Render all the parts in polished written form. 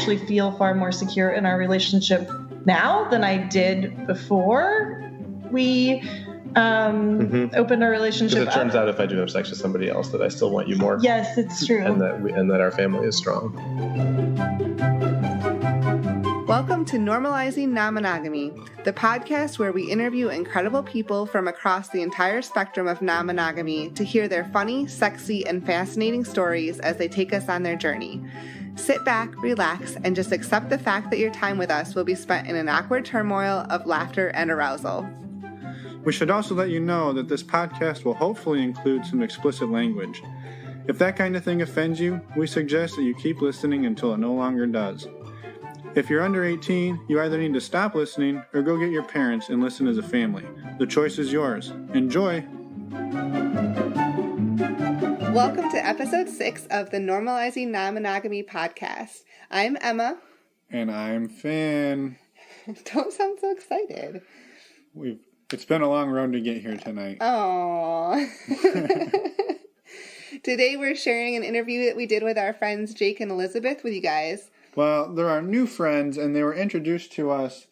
actually feel far more secure in our relationship now than I did before we opened our relationship. Because it turns out if I do have sex with somebody else, that I still want you more. Yes, it's true. And that our family is strong. Welcome to Normalizing Non-Monogamy, the podcast where we interview incredible people from across the entire spectrum of non-monogamy to hear their funny, sexy, and fascinating stories as they take us on their journey. Sit back, relax, and just accept the fact that your time with us will be spent in an awkward turmoil of laughter and arousal. We should also let you know that this podcast will hopefully include some explicit language. If that kind of thing offends you, we suggest that you keep listening until it no longer does. If you're under 18, you either need to stop listening or go get your parents and listen as a family. The choice is yours. Enjoy! Welcome to episode 6 of the Normalizing Non-Monogamy podcast. I'm Emma. And I'm Finn. Don't sound so excited. It's been a long road to get here tonight. Aww. Today we're sharing an interview that we did with our friends Jake and Elizabeth with you guys. Well, they're our new friends, and they were introduced to us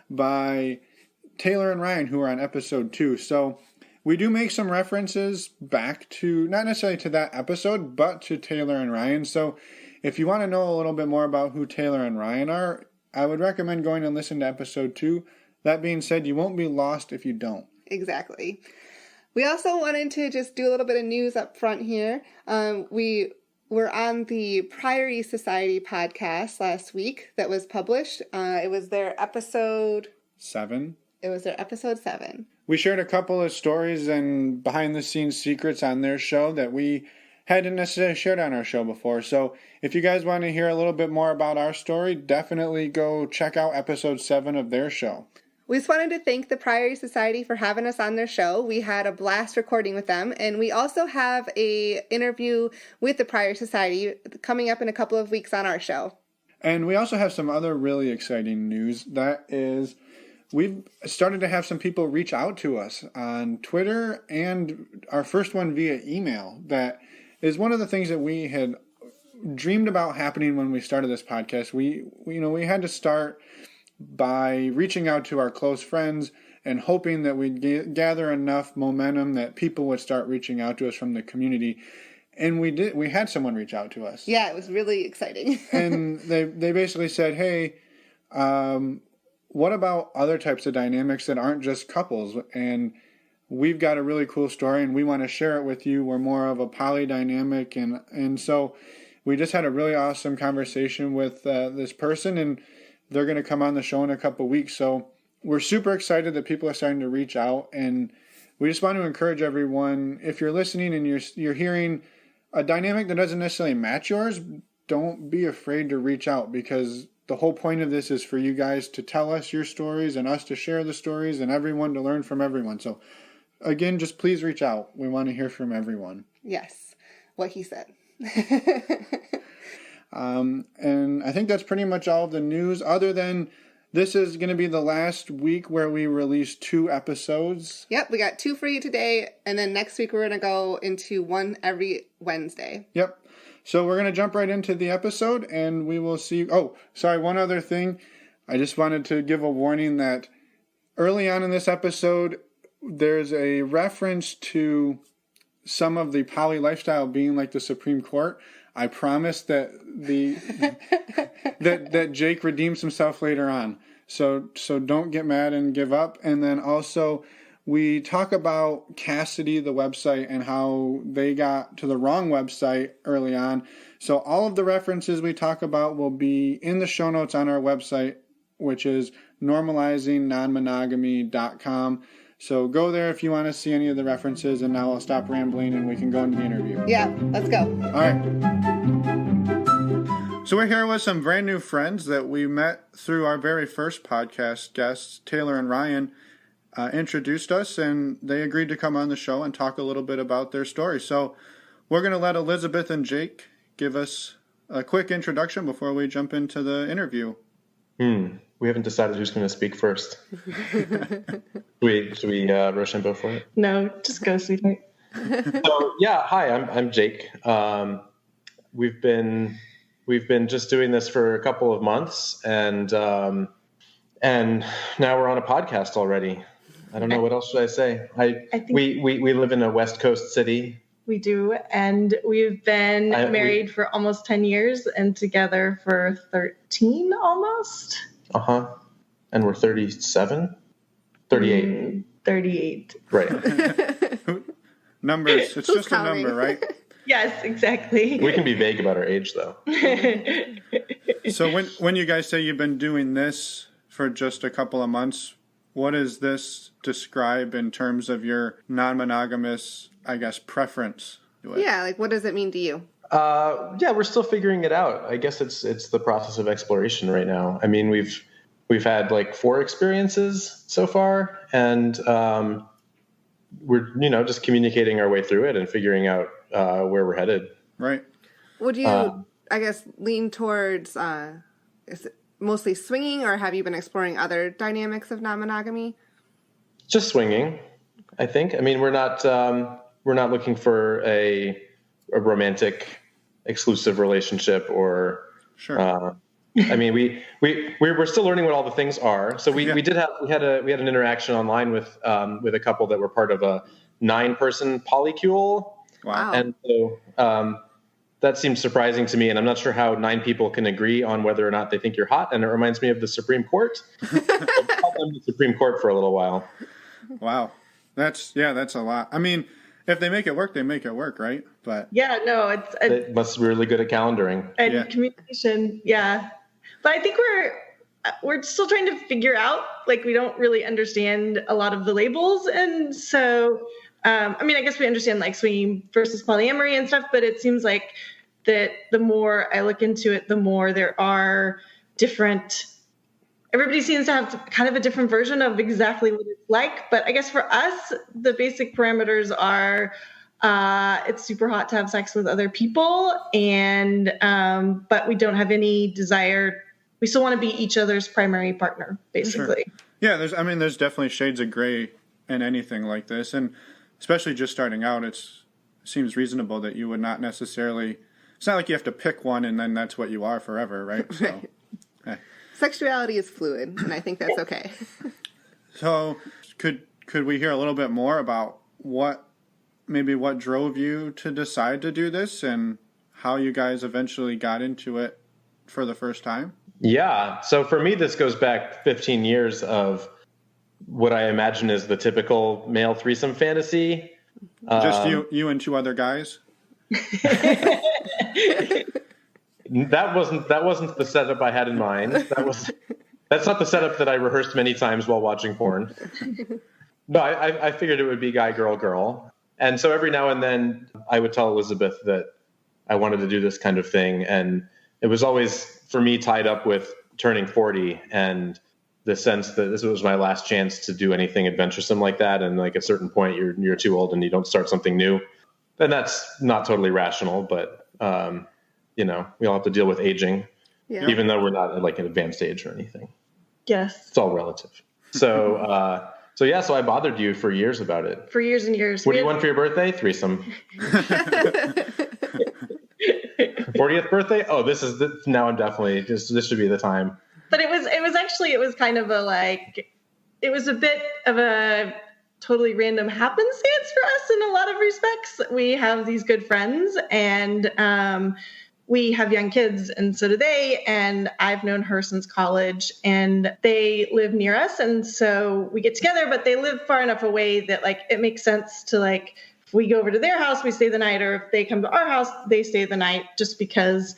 by Taylor and Ryan, who are on episode 2. So we do make some references back to, not necessarily to that episode, but to Taylor and Ryan. So if you want to know a little bit more about who Taylor and Ryan are, I would recommend going and listen to episode 2. That being said, you won't be lost if you don't. Exactly. We also wanted to just do a little bit of news up front here. We're on the Priory Society podcast last week that was published. It was their episode 7. It was their episode 7. We shared a couple of stories and behind-the-scenes secrets on their show that we hadn't necessarily shared on our show before. So if you guys want to hear a little bit more about our story, definitely go check out episode 7 of their show. We just wanted to thank the Priory Society for having us on their show. We had a blast recording with them, and we also have an interview with the Priory Society coming up in a couple of weeks on our show. And we also have some other really exciting news. That is, we've started to have some people reach out to us on Twitter and our first one via email. That is one of the things that we had dreamed about happening when we started this podcast. We had to start by reaching out to our close friends and hoping that we'd gather enough momentum that people would start reaching out to us from the community. And we did. We had someone reach out to us. Yeah, it was really exciting. And they basically said, hey, what about other types of dynamics that aren't just couples? And we've got a really cool story and we want to share it with you. We're more of a poly dynamic. And so we just had a really awesome conversation with this person, and they're going to come on the show in a couple weeks. So we're super excited that people are starting to reach out. And we just want to encourage everyone, if you're listening and you're hearing a dynamic that doesn't necessarily match yours, don't be afraid to reach out, because the whole point of this is for you guys to tell us your stories and us to share the stories and everyone to learn from everyone. So again, just please reach out. We want to hear from everyone. Yes, what he said. And I think that's pretty much all of the news, other than this is going to be the last week where we release 2 episodes. Yep, we got 2 for you today, and then next week we're going to go into 1 every Wednesday. Yep. So we're going to jump right into the episode, and we will see. Oh, sorry, one other thing. I just wanted to give a warning that early on in this episode, there's a reference to some of the poly lifestyle being like the Supreme Court. I promise that that Jake redeems himself later on. So don't get mad and give up. And then also we talk about Cassidy, the website, and how they got to the wrong website early on. So all of the references we talk about will be in the show notes on our website, which is normalizingnonmonogamy.com. So go there if you want to see any of the references, and now I'll stop rambling and we can go into the interview. Yeah, let's go. All right. So we're here with some brand new friends that we met through our very first podcast guests. Taylor and Ryan introduced us, and they agreed to come on the show and talk a little bit about their story. So we're going to let Elizabeth and Jake give us a quick introduction before we jump into the interview. We haven't decided who's going to speak first. Should we Rochambeau for it? No, just go, sweetheart. So, yeah, hi, I'm Jake. We've been we've been just doing this for a couple of months, and now we're on a podcast already. I don't know what else should I say. I think we live in a West Coast city. We do, and we've been married for almost 10 years and together for 13 almost. And we're 37? 38. 38. Right. Numbers. It's just counting? A number, right? Yes, exactly. We can be vague about our age, though. So when you guys say you've been doing this for just a couple of months, what does this describe in terms of your non-monogamous, I guess, preference? Yeah, like what does it mean to you? We're still figuring it out. I guess it's the process of exploration right now. I mean, we've had like 4 experiences so far, and we're just communicating our way through it and figuring out where we're headed. Right. Would you, I guess, lean towards is it mostly swinging, or have you been exploring other dynamics of non-monogamy? Just swinging, I think. I mean, we're not looking for a romantic exclusive relationship or. Sure. I mean, we're still learning what all the things are. So we had an interaction online with a couple that were part of a 9-person polycule. Wow. And so that seems surprising to me, and I'm not sure how 9 people can agree on whether or not they think you're hot. And it reminds me of the Supreme Court. I've called them the Supreme Court for a little while. Wow, that's a lot. I mean, if they make it work, they make it work, right? But it must be really good at calendaring and communication. Yeah. But I think we're still trying to figure out, like, we don't really understand a lot of the labels. And so, I mean, I guess we understand like swinging versus polyamory and stuff, but it seems like that the more I look into it, the more there are everybody seems to have kind of a different version of exactly what it's like. But I guess for us, the basic parameters are, it's super hot to have sex with other people, and but we don't have any desire. We still want to be each other's primary partner, basically. Sure. Yeah, there's definitely shades of gray in anything like this, and especially just starting out, it seems reasonable that you would not necessarily. It's not like you have to pick one and then that's what you are forever, right? So, Sexuality is fluid, and I think that's okay. So, could we hear a little bit more about what drove you to decide to do this and how you guys eventually got into it for the first time? Yeah. So for me, this goes back 15 years of what I imagine is the typical male threesome fantasy. Just you and 2 other guys? That wasn't the setup I had in mind. That's not the setup that I rehearsed many times while watching porn. No, I figured it would be guy, girl, girl. And so every now and then I would tell Elizabeth that I wanted to do this kind of thing. And it was always, for me, tied up with turning 40 and the sense that this was my last chance to do anything adventuresome like that. And like at a certain point, you're too old and you don't start something new. And that's not totally rational, but, we all have to deal with aging, even though we're not at like an advanced age or anything. Yes. It's all relative. So, so I bothered you for years about it. For years and years. What do you want for your birthday? Threesome. 40th birthday? Oh, now I'm definitely this should be the time. But it was kind of it was a bit of a totally random happenstance for us in a lot of respects. We have these good friends, and we have young kids, and so do they. And I've known her since college, and they live near us. And so we get together, but they live far enough away that like it makes sense to like, if we go over to their house, we stay the night, or if they come to our house, they stay the night, just because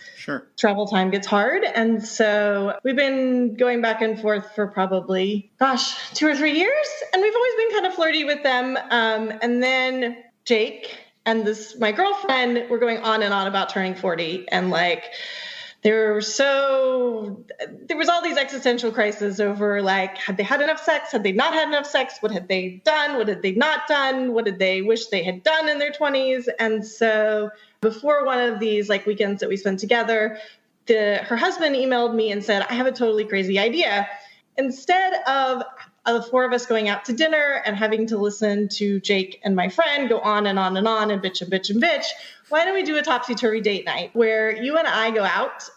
travel time gets hard. And so we've been going back and forth for probably, 2 or 3 years. And we've always been kind of flirty with them. And then Jake and my girlfriend were going on and on about turning 40. And like, there was all these existential crises over like, had they had enough sex? Had they not had enough sex? What had they done? What had they not done? What did they wish they had done in their 20s? And so before one of these like weekends that we spent together, her husband emailed me and said, I have a totally crazy idea. Instead of the four of us going out to dinner and having to listen to Jake and my friend go on and on and on and bitch and bitch and bitch. Why don't we do a topsy-turvy date night where you and I go out?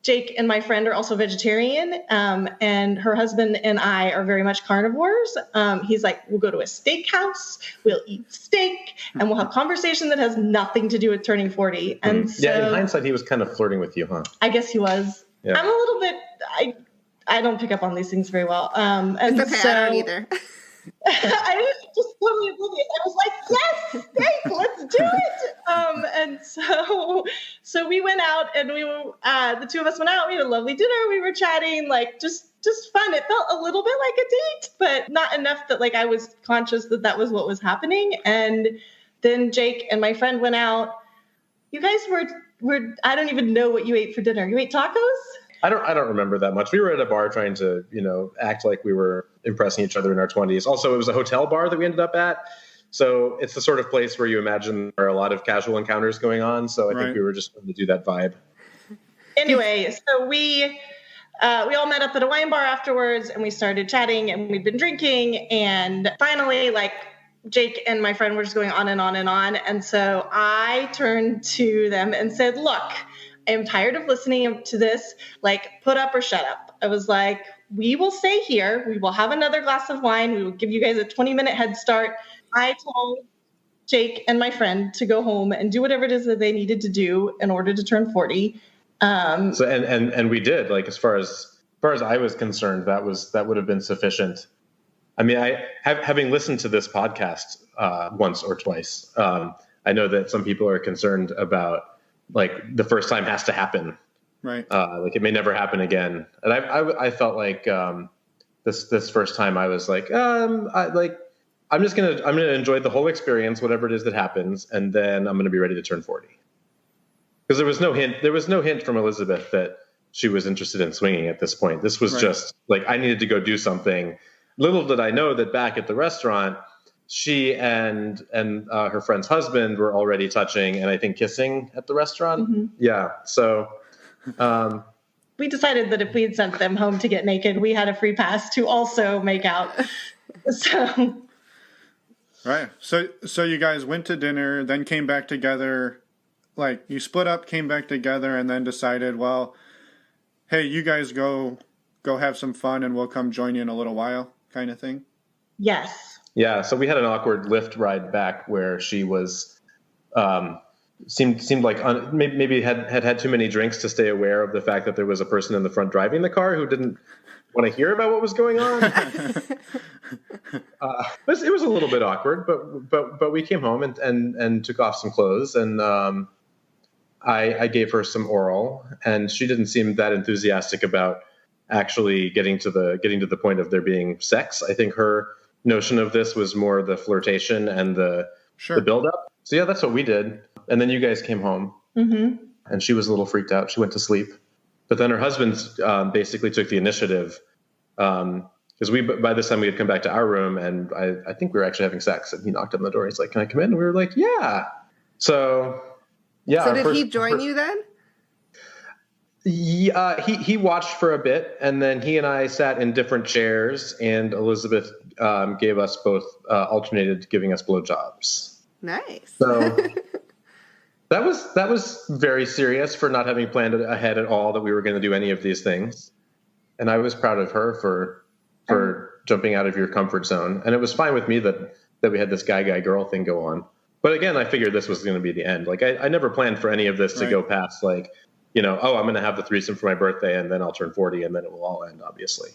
Jake and my friend are also vegetarian, and her husband and I are very much carnivores. He's like, we'll go to a steakhouse, we'll eat steak, and we'll have conversation that has nothing to do with turning 40. And so, in hindsight, he was kind of flirting with you, huh? I guess he was. Yeah. I'm a little bit, I don't pick up on these things very well. And it's okay, so, I don't either. I was just totally oblivious. I was like, yes, steak, let's do it. And so we went out, and we were, the two of us went out. We had a lovely dinner. We were chatting, like just fun. It felt a little bit like a date, but not enough that like I was conscious that that was what was happening. And then Jake and my friend went out. You guys were I don't even know what you ate for dinner. You ate tacos? I don't remember that much. We were at a bar trying to, act like we were impressing each other in our 20s. Also, it was a hotel bar that we ended up at. So it's the sort of place where you imagine there are a lot of casual encounters going on. So I think we were just going to do that vibe. Anyway, so we all met up at a wine bar afterwards, and we started chatting, and we'd been drinking. And finally, like, Jake and my friend were just going on and on and on. And so I turned to them and said, look, I am tired of listening to this. Like, put up or shut up. I was like, we will stay here. We will have another glass of wine. We will give you guys a 20-minute head start. I told Jake and my friend to go home and do whatever it is that they needed to do in order to turn 40. And we did. Like, as far as I was concerned, that would have been sufficient. I mean, having listened to this podcast once or twice, I know that some people are concerned about, like, the first time has to happen, right? Like, it may never happen again. And I felt like this first time I was like, I'm gonna enjoy the whole experience, whatever it is that happens, and then I'm gonna be ready to turn 40. Because there was no hint from Elizabeth that she was interested in swinging at this point. This was just like, I needed to go do something. Little did I know that back at the restaurant, she and her friend's husband were already touching and I think kissing at the restaurant. Mm-hmm. Yeah. So we decided that if we had sent them home to get naked, we had a free pass to also make out. So. Right. So you guys went to dinner, then came back together. Like, you split up, came back together, and then decided, well, hey, you guys go have some fun and we'll come join you in a little while, kind of thing? Yes. Yeah, so we had an awkward Lyft ride back where she was seemed like maybe had too many drinks to stay aware of the fact that there was a person in the front driving the car who didn't want to hear about what was going on. It was a little bit awkward, but we came home and took off some clothes, and I gave her some oral, and she didn't seem that enthusiastic about actually getting to the point of there being sex. I think her notion of this was more the flirtation and the build-up. So yeah, that's what we did. And then you guys came home, mm-hmm. and she was a little freaked out. She went to sleep. But then her husband basically took the initiative, because by this time we had come back to our room, and I think we were actually having sex. And he knocked on the door. He's like, "Can I come in?" And we were like, "Yeah." So yeah. So did he join you then? Yeah, he watched for a bit, and then he and I sat in different chairs, and Elizabeth gave us both alternated giving us blowjobs. Nice. So that was very serious for not having planned ahead at all that we were going to do any of these things, and I was proud of her for jumping out of your comfort zone, and it was fine with me that we had this guy girl thing go on. But again, I figured this was going to be the end. Like I never planned for any of this to go past like, I'm going to have the threesome for my birthday, and then I'll turn 40, and then it will all end, obviously.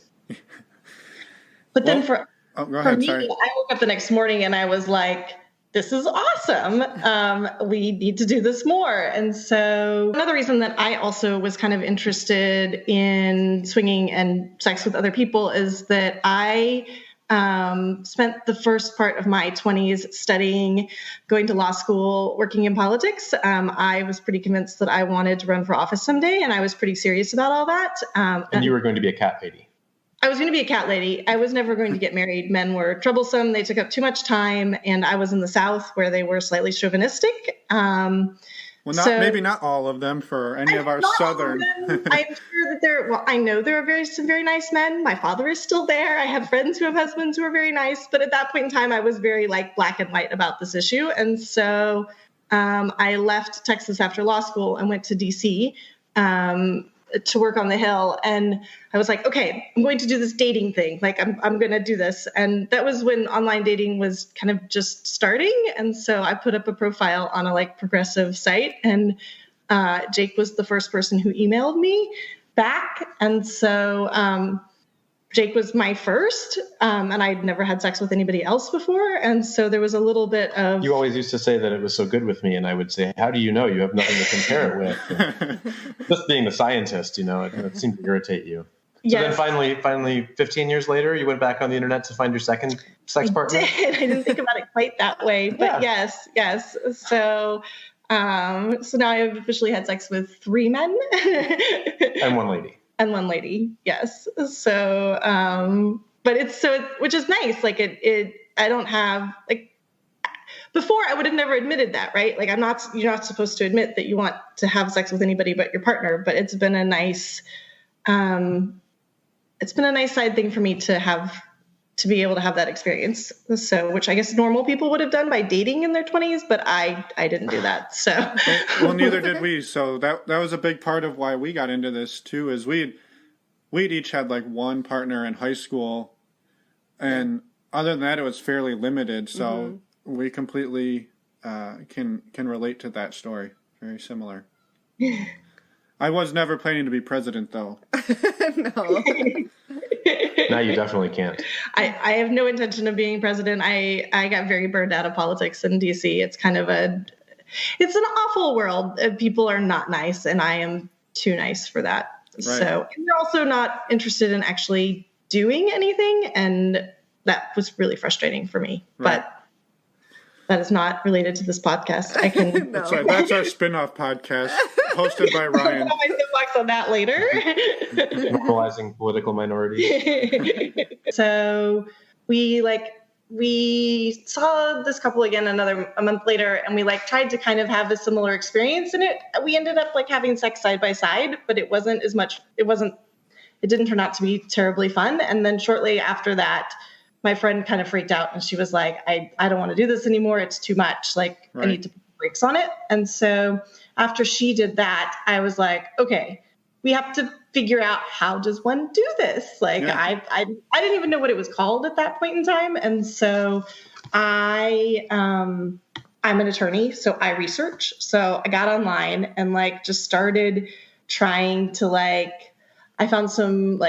But then for me, sorry. I woke up the next morning and I was like, this is awesome. We need to do this more. And so another reason that I also was kind of interested in swinging and sex with other people is that I spent the first part of my 20s studying, going to law school, working in politics. I was pretty convinced that I wanted to run for office someday, and I was pretty serious about all that. And you were going to be a cat lady. I was going to be a cat lady. I was never going to get married. Men were troublesome. They took up too much time. And I was in the South where they were slightly chauvinistic. Well, maybe not all of them for any of our southern. I'm sure that I know there are some very nice men. My father is still there. I have friends who have husbands who are very nice. But at that point in time, I was very like black and white about this issue. And so I left Texas after law school and went to DC to work on the Hill. And I was like, okay, I'm going to do this dating thing. Like I'm going to do this. And that was when online dating was kind of just starting. And so I put up a profile on a like progressive site, and Jake was the first person who emailed me back. And so Jake was my first, and I'd never had sex with anybody else before. And so there was a little bit of... You always used to say that it was so good with me, and I would say, how do you know? You have nothing to compare it with. And just being the scientist, it seemed to irritate you. So then finally, 15 years later, you went back on the internet to find your second sex partner? I didn't think about it quite that way, but yes. So now I've officially had sex with 3 men. And 1 lady. And 1 lady, yes. So, which is nice. Like I don't have like, before I would have never admitted that, right? Like you're not supposed to admit that you want to have sex with anybody but your partner, but it's been a nice side thing for me to be able to have that experience. So, which I guess normal people would have done by dating in their 20s, but I didn't do that. So, well, neither did we. So that was a big part of why we got into this too. Is we'd each had like 1 partner in high school, and other than that, it was fairly limited. So we completely can relate to that story. Very similar. I was never planning to be president, though. No. Now you definitely can't. I have no intention of being president. I got very burned out of politics in DC. It's kind of it's an awful world. People are not nice, and I am too nice for that. Right. So, and they're also not interested in actually doing anything, and that was really frustrating for me. Right. But that is not related to this podcast. I can. No. That's our spin-off podcast hosted by Ryan. I'll box on that later. Normalizing political minorities. So we saw this couple again a month later, and we tried to kind of have a similar experience, and we ended up having sex side by side, but it didn't turn out to be terribly fun. And then shortly after that, my friend kind of freaked out, and she was like, I don't want to do this anymore. It's too much. Right. I need to put brakes on it. And so after she did that, I was like, okay, we have to figure out, how does one do this? I didn't even know what it was called at that point in time. And so I'm an attorney, so I research. So I got online and just started trying to I found some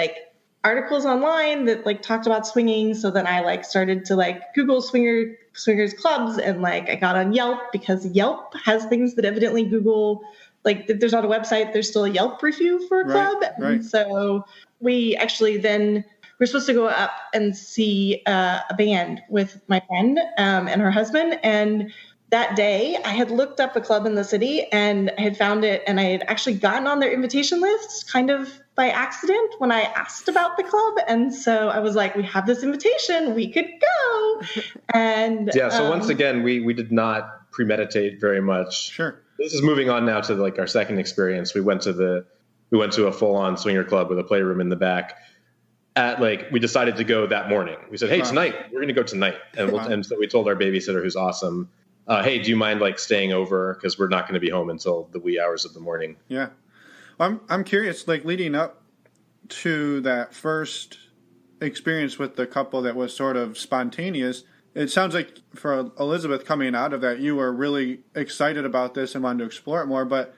articles online that talked about swinging. So then I started to Google swingers clubs, and I got on Yelp, because Yelp has things that evidently Google, there's not a website, there's still a Yelp review for a club. Right. And so we actually we're supposed to go up and see a band with my friend and her husband. And that day I had looked up a club in the city, and I had found it, and I had actually gotten on their invitation list kind of by accident when I asked about the club. And so I was like, we have this invitation, we could go. And yeah, so once again, we did not premeditate very much. Sure. This is moving on now to our second experience. We went to a full-on swinger club with a playroom in the back. We decided to go that morning. We said, hey, tonight, we're going to go tonight. And so we told our babysitter, who's awesome, hey, do you mind staying over? Because we're not going to be home until the wee hours of the morning. Yeah. I'm curious, leading up to that first experience with the couple that was sort of spontaneous, it sounds like for Elizabeth, coming out of that, you were really excited about this and wanted to explore it more. But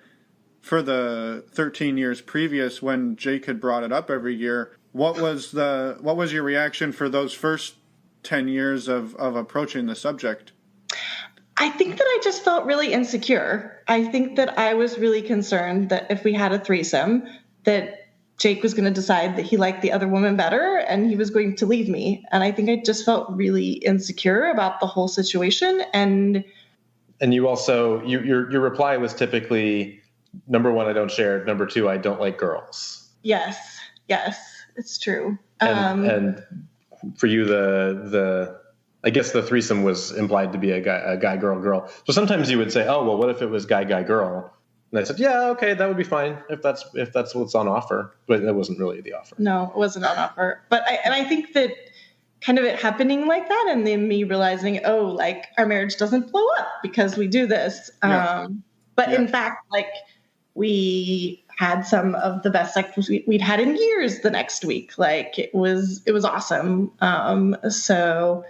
for the 13 years previous, when Jake had brought it up every year, what was your reaction for those first 10 years of approaching the subject? I think that I just felt really insecure. I think that I was really concerned that if we had a threesome, that Jake was going to decide that he liked the other woman better and he was going to leave me. And I think I just felt really insecure about the whole situation. And you also, your reply was typically, number 1, I don't share. Number 2, I don't like girls. Yes, it's true. And for you, the I guess the threesome was implied to be a guy, girl, girl. So sometimes you would say, oh, well, what if it was guy, girl? And I said, yeah, okay, that would be fine if that's what's on offer. But that wasn't really the offer. No, it wasn't on offer. But I think that kind of it happening like that, and then me realizing, oh, like our marriage doesn't blow up because we do this. Yeah. But in fact, like we had some of the best sex we'd had in years the next week. Like it was awesome. So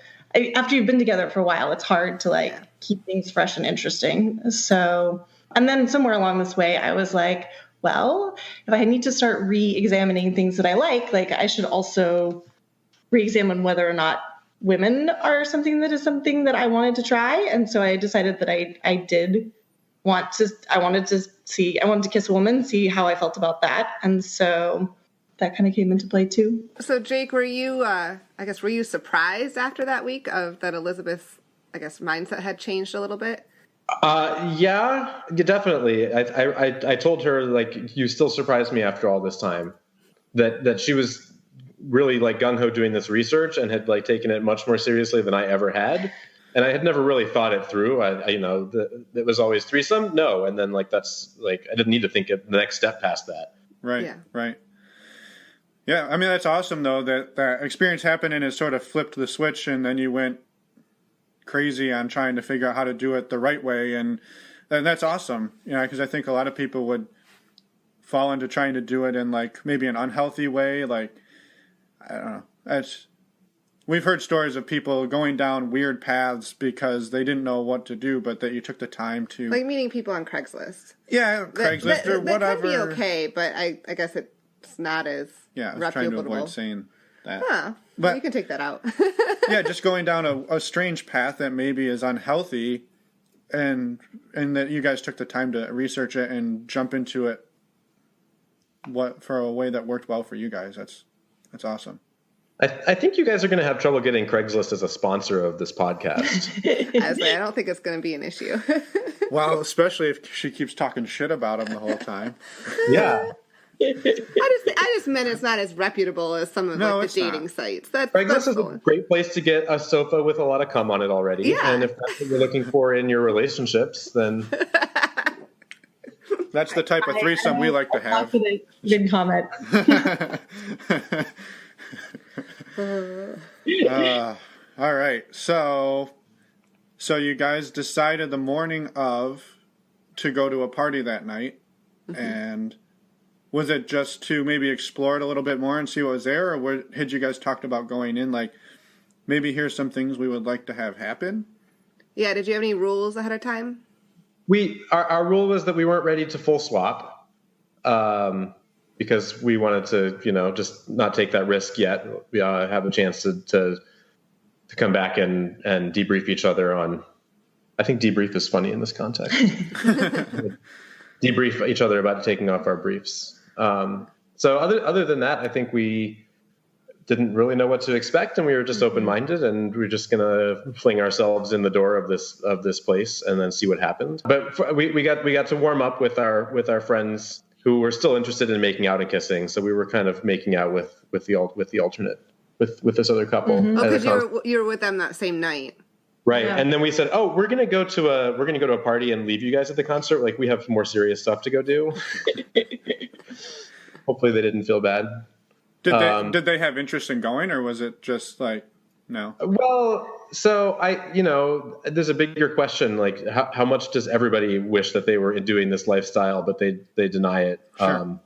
after you've been together for a while, it's hard to like keep things fresh and interesting. So, and then somewhere along this way, I was like, well, if I need to start re-examining things that I like I should also re-examine whether or not women are something that I wanted to try. And so I decided that I wanted to kiss a woman, see how I felt about that. And so that kind of came into play too. So Jake, were you surprised after that week that Elizabeth's, mindset had changed a little bit? Yeah, definitely. I told her, like, you still surprise me after all this time, that she was really like gung-ho doing this research and had like taken it much more seriously than I ever had. And I had never really thought it through. It was always threesome. No. And then that's like, I didn't need to think of the next step past that. Right. Yeah. Right. Yeah. I mean, that's awesome though, that experience happened and it sort of flipped the switch and then you went crazy on trying to figure out how to do it the right way. And that's awesome. Cause I think a lot of people would fall into trying to do it in like maybe an unhealthy way. Like, I don't know. We've heard stories of people going down weird paths because they didn't know what to do, but that you took the time to... Like meeting people on Craigslist. Yeah, Craigslist or whatever. That could be okay, but I guess it's not as reputable. I was trying to avoid saying that. Huh. But you can take that out. Yeah, just going down a strange path that maybe is unhealthy and that you guys took the time to research it and jump into it for a way that worked well for you guys. That's awesome. I think you guys are going to have trouble getting Craigslist as a sponsor of this podcast. I don't think it's going to be an issue. Well, especially if she keeps talking shit about him the whole time. Yeah. I just meant it's not as reputable as some of the dating sites. Craigslist is a great place to get a sofa with a lot lot of cum on it already. Yeah. And if that's what you're looking for in your relationships, then... That's the type of threesome we like to have. Good comment. All right. So you guys decided the morning of to go to a party that night. Mm-hmm. And was it just to maybe explore it a little bit more and see what was there? Or had you guys talked about going in like, maybe here's some things we would like to have happen? Yeah. Did you have any rules ahead of time? Our rule was that we weren't ready to full swap, because we wanted to, just not take that risk yet. We have a chance to come back and debrief each other on. I think debrief is funny in this context. Debrief each other about taking off our briefs. So other than that, I think we didn't really know what to expect, and we were just open-minded, and we were just gonna fling ourselves in the door of this place and then see what happened. But we got to warm up with our friends who were still interested in making out and kissing, so we were kind of making out with the alternate with this other couple. Mm-hmm. Oh, because you were with them that same night, right? Yeah. And then we said, "Oh, we're gonna go to a party and leave you guys at the concert. Like we have more serious stuff to go do." Hopefully, they didn't feel bad. Did they have interest in going, or was it just like, no? Well, so there's a bigger question, like how much does everybody wish that they were doing this lifestyle, but they deny it? Sure.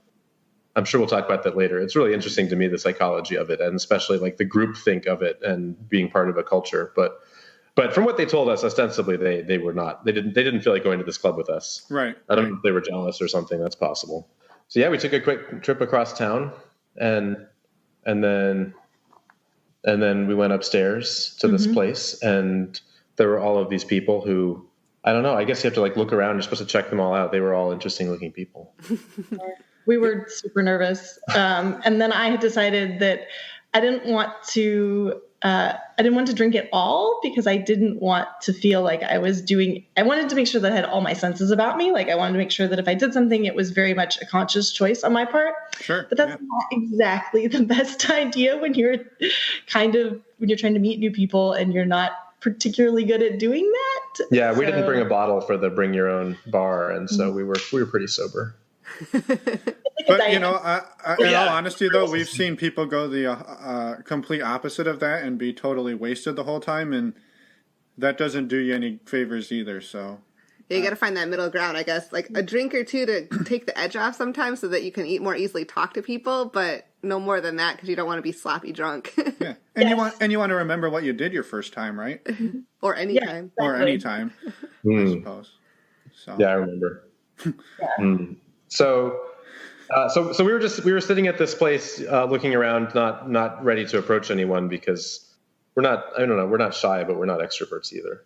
I'm sure we'll talk about that later. It's really interesting to me, the psychology of it, and especially like the group think of it and being part of a culture. But from what they told us, ostensibly they were not. They didn't feel like going to this club with us. Right. I don't know if they were jealous or something. That's possible. So yeah, we took a quick trip across town. And then we went upstairs to this place, and there were all of these people who, I don't know, I guess you have to like look around. You're supposed to check them all out. They were all interesting looking people. We were super nervous. And then I had decided that I didn't want to drink at all because I didn't want to feel like I wanted to make sure that I had all my senses about me. Like I wanted to make sure that if I did something, it was very much a conscious choice on my part. Sure. But that's not exactly the best idea when you're kind of when you're trying to meet new people and you're not particularly good at doing that. Yeah, we didn't bring a bottle for the bring your own bar, and so we were pretty sober. But in all honesty, though, we've seen people go the complete opposite of that and be totally wasted the whole time, and that doesn't do you any favors either. So yeah, you got to find that middle ground, I guess, like a drink or two to take the edge off sometimes, so that you can more easily talk to people, but no more than that because you don't want to be sloppy drunk. Yeah, and you want to remember what you did your first time, right? Or any time. Exactly. Or any time, I suppose. So yeah, I remember. So we were sitting at this place, looking around, not ready to approach anyone because we're not shy, but we're not extroverts either.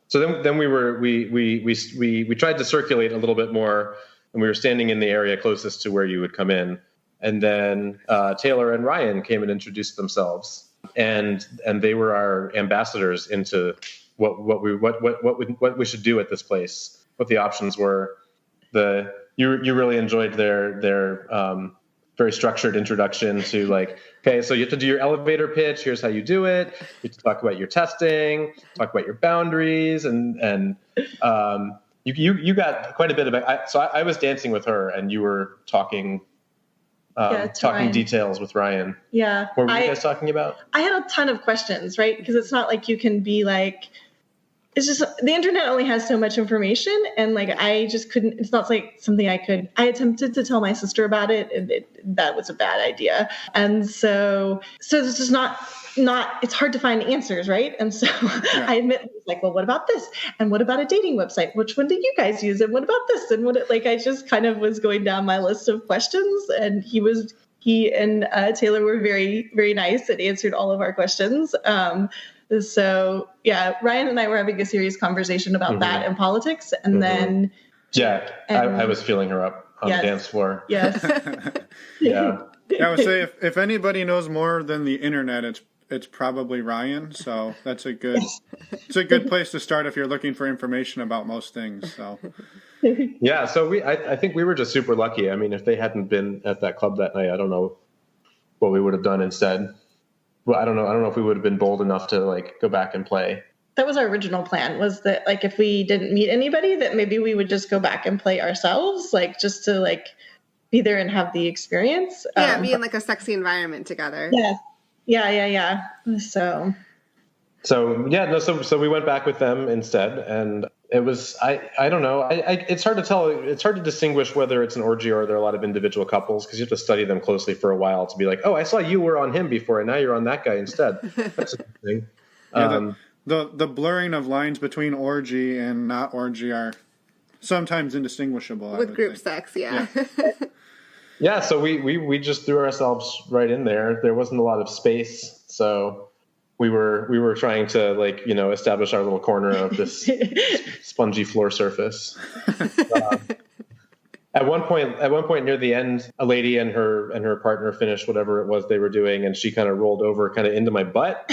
So then we tried to circulate a little bit more, and we were standing in the area closest to where you would come in, and then Taylor and Ryan came and introduced themselves, and they were our ambassadors into what we should do at this place, what the options were. You really enjoyed their very structured introduction to like, okay, so you have to do your elevator pitch. Here's how you do it. You have to talk about your testing, talk about your boundaries, and you got quite a bit of it. So I was dancing with her, and you were talking Ryan. Details with Ryan. Yeah. What were you guys talking about? I had a ton of questions, right? Because it's not like you can be like, it's just the internet only has so much information, and like I just couldn't. It's not like something I could. I attempted to tell my sister about it, and that was a bad idea. And so this is not. It's hard to find answers, right? And so I admit, it's like, well, what about this? And what about a dating website? Which one did you guys use? And what about this? And I just kind of was going down my list of questions, and he and Taylor were very, very nice and answered all of our questions. So yeah, Ryan and I were having a serious conversation about that and politics, and then I was feeling her up on the dance floor. Yes, yeah. I would say if anybody knows more than the internet, it's probably Ryan. So it's a good place to start if you're looking for information about most things. So yeah, so I think we were just super lucky. I mean, if they hadn't been at that club that night, I don't know what we would have done instead. Well, I don't know if we would have been bold enough to like go back and play. That was our original plan, was that like if we didn't meet anybody, that maybe we would just go back and play ourselves, like just to like be there and have the experience. Yeah, be in like a sexy environment together. Yeah. So we went back with them instead, and it was I don't know. It's hard to tell. It's hard to distinguish whether it's an orgy or there are a lot of individual couples because you have to study them closely for a while to be like, oh, I saw you were on him before, and now you're on that guy instead. That's a good thing. Yeah, the blurring of lines between orgy and not orgy are sometimes indistinguishable. With group sex, yeah. Yeah, so we just threw ourselves right in there. There wasn't a lot of space, so we were trying to like, establish our little corner of this spongy floor surface. At one point near the end, a lady and her partner finished whatever it was they were doing, and she kind of rolled over kind of into my butt,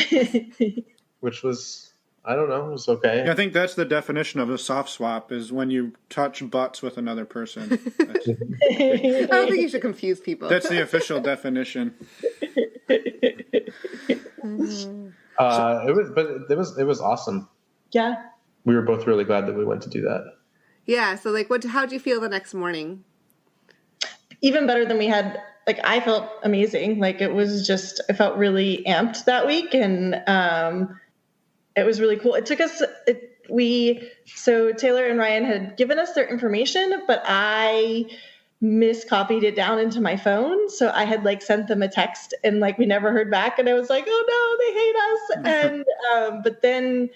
which was, I don't know, it was okay. Yeah, I think that's the definition of a soft swap, is when you touch butts with another person. I don't think you should confuse people. That's the official definition. It was awesome. Yeah. We were both really glad that we went to do that. Yeah. So like, how'd you feel the next morning? Even better than we had. Like I felt amazing. Like it was just, I felt really amped that week, and it was really cool. It took us. So Taylor and Ryan had given us their information, but I miscopied it down into my phone. So I had like sent them a text, and like we never heard back, and I was like, oh no, they hate us. And but then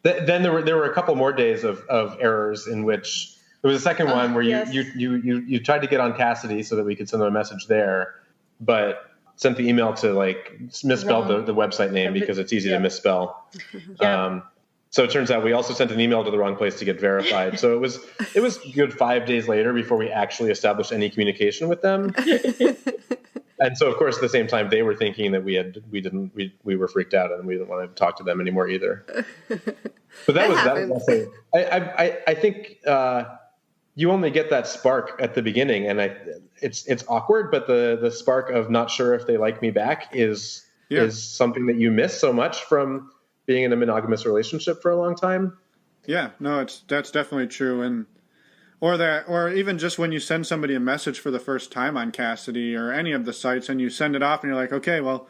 then there were a couple more days of errors in which there was a second one where you tried to get on Cassidy so that we could send them a message there, but sent the email to like misspelled the website name because it's easy to misspell. So it turns out we also sent an email to the wrong place to get verified. So it was a good 5 days later before we actually established any communication with them. And so of course at the same time they were thinking that we were freaked out and we didn't want to talk to them anymore either. But that was also, I think you only get that spark at the beginning, and it's awkward, but the spark of not sure if they like me back is is something that you miss so much from being in a monogamous relationship for a long time. Yeah, no, that's definitely true. Or even just when you send somebody a message for the first time on Cassidy or any of the sites, and you send it off and you're like, okay, well,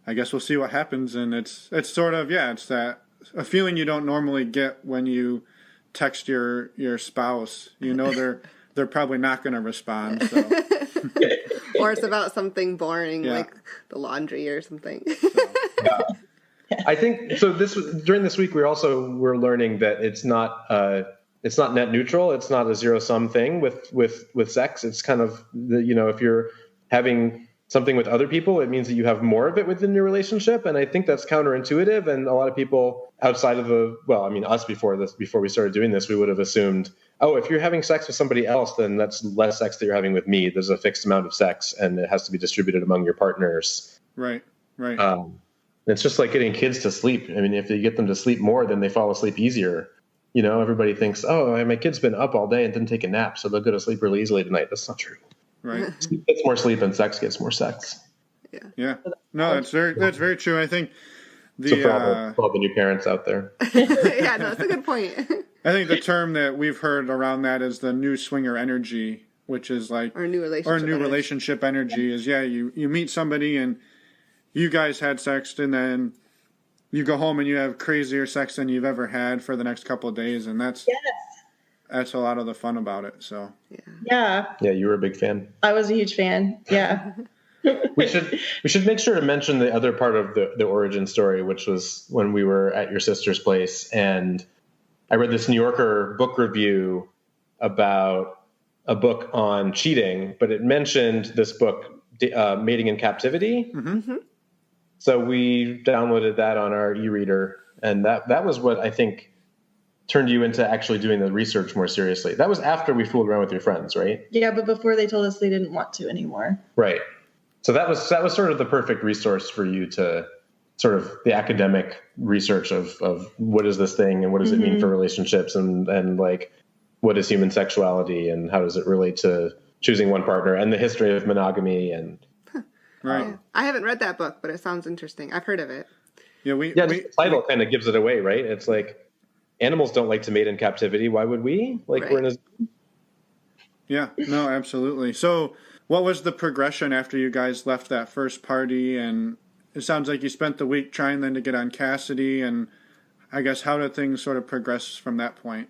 I guess we'll see what happens. And it's sort of, it's that a feeling you don't normally get when you text your spouse. You know they're probably not going to respond. So. Or it's about something boring like the laundry or something. So, I think so. During this week, we're learning that it's not net neutral. It's not a zero-sum thing with sex. It's kind of if you're having something with other people, it means that you have more of it within your relationship. And I think that's counterintuitive. And a lot of people outside of us before we started doing this, we would have assumed, oh, if you're having sex with somebody else, then that's less sex that you're having with me. There's a fixed amount of sex and it has to be distributed among your partners. Right. It's just like getting kids to sleep. I mean, if you get them to sleep more, then they fall asleep easier. Everybody thinks, oh, my kid's been up all day and didn't take a nap, so they'll go to sleep really easily tonight. That's not true. Right. Sleep gets more sleep and sex gets more sex. Yeah. No, that's very true. I think for all the new parents out there. Yeah, no, that's a good point. I think the term that we've heard around that is the new swinger energy, which is like or new relationship energy is you meet somebody and you guys had sex and then you go home and you have crazier sex than you've ever had for the next couple of days, and that's a lot of the fun about it. So yeah, you were a big fan. I was a huge fan. Yeah. We should make sure to mention the other part of the origin story, which was when we were at your sister's place, and I read this New Yorker book review about a book on cheating, but it mentioned this book, Mating in Captivity. Mm-hmm. So we downloaded that on our e-reader, and that was what I think turned you into actually doing the research more seriously. That was after we fooled around with your friends, right? Yeah, but before they told us they didn't want to anymore. Right. So that was sort of the perfect resource for you to sort of the academic research of what is this thing and what does it mean for relationships and like what is human sexuality and how does it relate to choosing one partner and the history of monogamy and right. I haven't read that book, but it sounds interesting. I've heard of it. Yeah, the title kind of gives it away, right? It's like animals don't like to mate in captivity. Why would we? We're in a... Yeah, no, absolutely. So what was the progression after you guys left that first party? And it sounds like you spent the week trying then to get on Cassidy. And I guess how did things sort of progress from that point?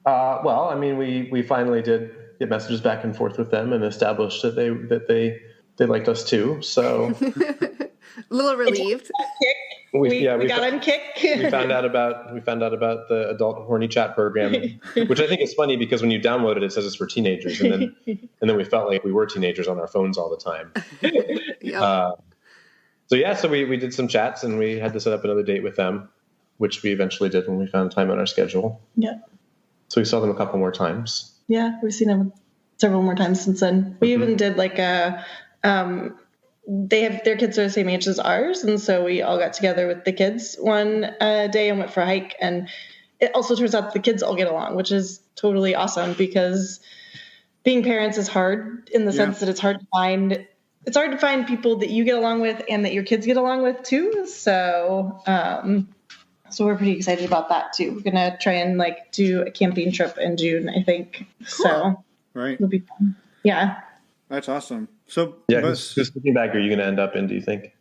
Well, I mean, we finally did get messages back and forth with them and established that they liked us too. So a little relieved. We got on Kick. We found out about the adult horny chat program, which I think is funny because when you download it, it says it's for teenagers, and then we felt like we were teenagers on our phones all the time. So we did some chats and we had to set up another date with them, which we eventually did when we found time on our schedule. Yeah. So we saw them a couple more times. Yeah, we've seen them several more times since then. We even did like a. Their kids are the same age as ours, and so we all got together with the kids one day and went for a hike. And it also turns out the kids all get along, which is totally awesome because being parents is hard in the sense that it's hard to find people that you get along with and that your kids get along with too. So we're pretty excited about that too. We're gonna try and do a camping trip in June, I think. Cool. So right, it'll be fun. Yeah, that's awesome. So whose sleeping bag are you going to end up in, do you think?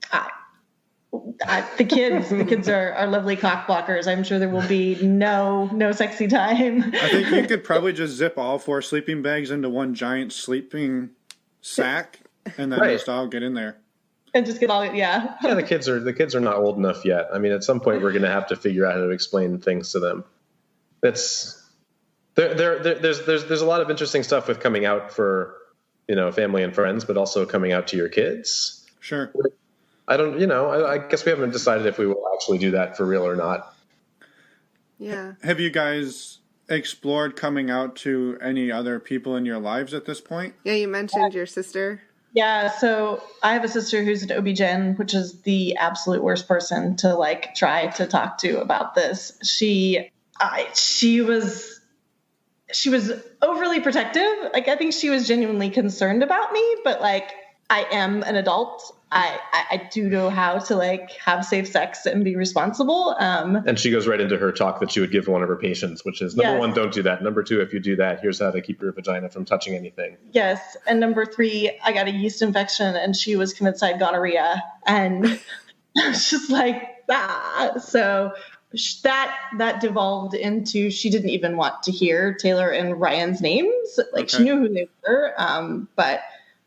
The kids are lovely cock blockers. I'm sure there will be no sexy time. I think you could probably just zip all 4 sleeping bags into one giant sleeping sack and then just all get in there. And just get all it, yeah. Yeah, the kids are not old enough yet. I mean, at some point we're going to have to figure out how to explain things to them. There's a lot of interesting stuff with coming out for family and friends, but also coming out to your kids. Sure. I guess we haven't decided if we will actually do that for real or not. Yeah. Have you guys explored coming out to any other people in your lives at this point? Yeah, you mentioned your sister. Yeah, so I have a sister who's an OB-GYN, which is the absolute worst person to try to talk to about this. She was overly protective. I think she was genuinely concerned about me, but I am an adult. I do know how to like have safe sex and be responsible. And she goes right into her talk that she would give one of her patients, which is number one, don't do that. Number two, if you do that, here's how to keep your vagina from touching anything. Yes. And number three, I got a yeast infection and she was convinced I had gonorrhea. And it's just like, So that devolved into, she didn't even want to hear Taylor and Ryan's names. Like she knew who they were. But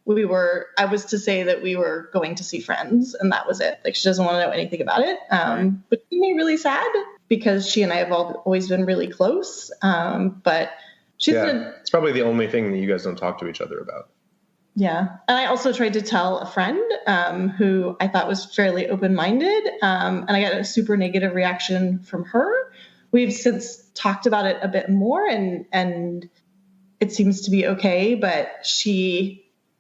I was to say that we were going to see friends and that was it. Like she doesn't want to know anything about it. But it made me really sad because she and I have always been really close. But it's probably the only thing that you guys don't talk to each other about. Yeah. And I also tried to tell a friend who I thought was fairly open-minded. And I got a super negative reaction from her. We've since talked about it a bit more and it seems to be okay. But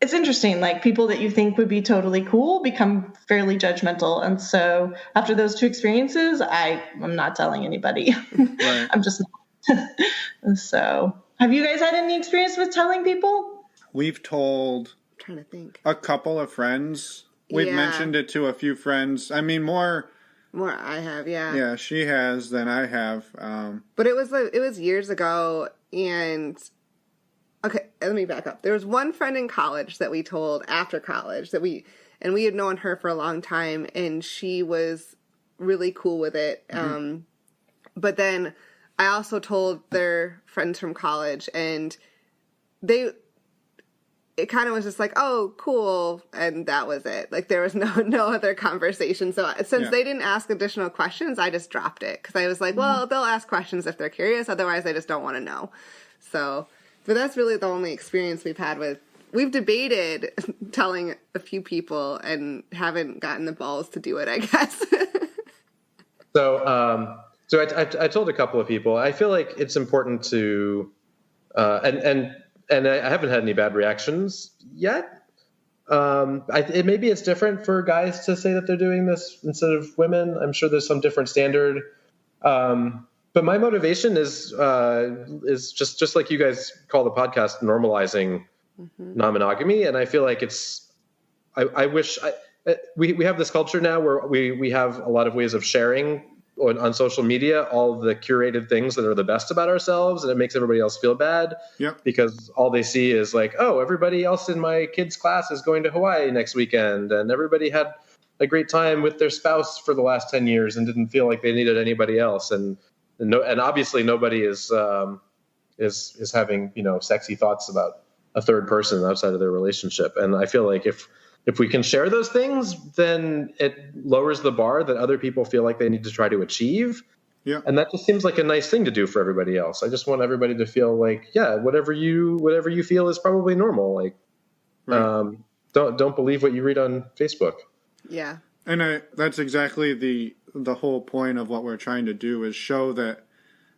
it's interesting, like people that you think would be totally cool become fairly judgmental. And so after those two experiences, I'm not telling anybody. Right. I'm just not. So have you guys had any experience with telling people? We've told trying to think. A couple of friends. We've mentioned it to a few friends. I mean, more I have, yeah. Yeah, she has than I have. But it was years ago, and okay, let me back up. There was one friend in college that we told after college that we had known her for a long time, and she was really cool with it. Mm-hmm. But then I also told their friends from college, and it kind of was just like, oh, cool, and that was it. Like, there was no other conversation. So since they didn't ask additional questions, I just dropped it. Because I was like, well, they'll ask questions if they're curious. Otherwise, they just don't want to know. So, but that's really the only experience we've had with... We've debated telling a few people and haven't gotten the balls to do it, I guess. So I told a couple of people. I feel like it's important to... And I haven't had any bad reactions yet. Maybe it's different for guys to say that they're doing this instead of women. I'm sure there's some different standard. But my motivation is just like you guys call the podcast normalizing non-monogamy. And I feel like I wish we have this culture now where we have a lot of ways of sharing on social media all the curated things that are the best about ourselves, and it makes everybody else feel bad because all they see is like, oh, everybody else in my kid's class is going to Hawaii next weekend, and everybody had a great time with their spouse for the last 10 years and didn't feel like they needed anybody else, and obviously nobody is having sexy thoughts about a third person outside of their relationship. And I feel like if we can share those things, then it lowers the bar that other people feel like they need to try to achieve. Yeah. And that just seems like a nice thing to do for everybody else. I just want everybody to feel like, whatever you feel is probably normal. Like, don't believe what you read on Facebook. Yeah. And that's exactly the whole point of what we're trying to do is show that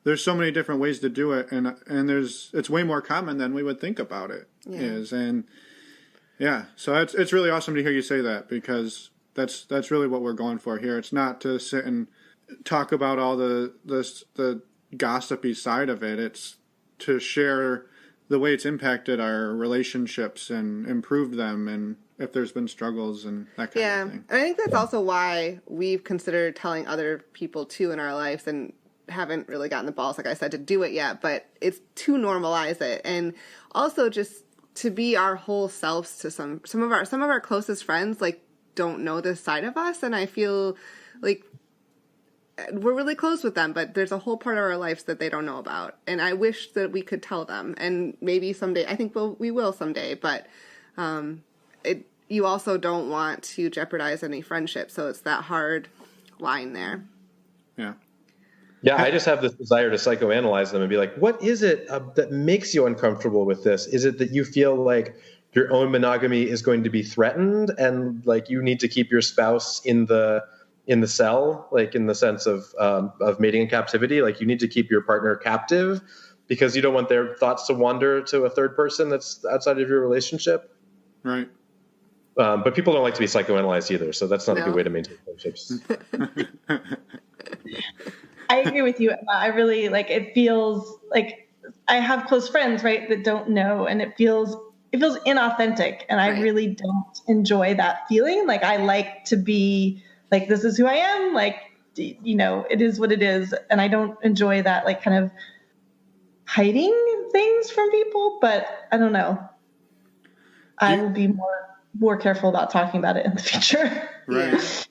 there's so many different ways to do it. And it's way more common than we would think about it is. And yeah, so it's really awesome to hear you say that, because that's really what we're going for here. It's not to sit and talk about all the gossipy side of it. It's to share the way it's impacted our relationships and improved them, and if there's been struggles and that kind of thing. And I think that's also why we've considered telling other people too in our lives, and haven't really gotten the balls, like I said, to do it yet. But it's to normalize it, and also just to be our whole selves to some of our closest friends, like, don't know this side of us, and I feel like we're really close with them, but there's a whole part of our lives that they don't know about, and I wish that we could tell them, and maybe someday, I think we will someday, but you also don't want to jeopardize any friendship, so it's that hard line there. Yeah, I just have this desire to psychoanalyze them and be like, what is it that makes you uncomfortable with this? Is it that you feel like your own monogamy is going to be threatened, and like you need to keep your spouse in the cell, like in the sense of mating in captivity, like you need to keep your partner captive because you don't want their thoughts to wander to a third person that's outside of your relationship? Right. But people don't like to be psychoanalyzed either, so that's not a good way to maintain friendships. I agree with you, Emma. I really it feels like I have close friends, right, that don't know, and it feels it feels inauthentic, and I really don't enjoy that feeling. Like, I like to be like, this is who I am. Like, you know, it is what it is. And I don't enjoy that, like, kind of hiding things from people, but I don't know. I will be more careful about talking about it in the future. Right. Yeah.